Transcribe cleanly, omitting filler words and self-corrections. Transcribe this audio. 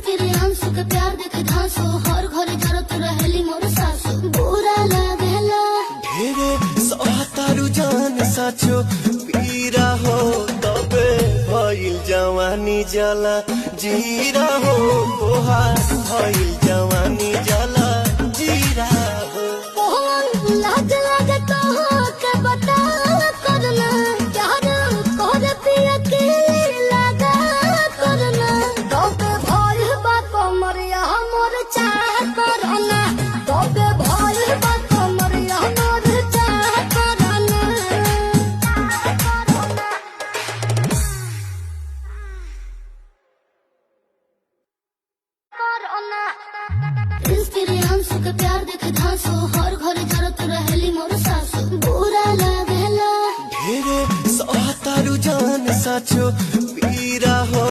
तेरे आंसू के प्यार देखे धांसो हर घरे जरत रहेली मोर सासू बुरा लागेला ढेरे सहतारू जान साचो पीरा हो तबे भइल जवानी जला जीरा हो तोहार भइल जवानी जला जीरा हो लाज लागे तो के बता करना प्यार कर पिया के लगा करना तबे भइल बा कमरिया मोर चाह करना तबे भइल बा कमरिया मोर चाह करना तेरे आंसू के प्यार देखे धांसो हर घरे जरत रहेली मोर सासू बुरा लागेला ढेरे सहतारू जान साचो पीरा हो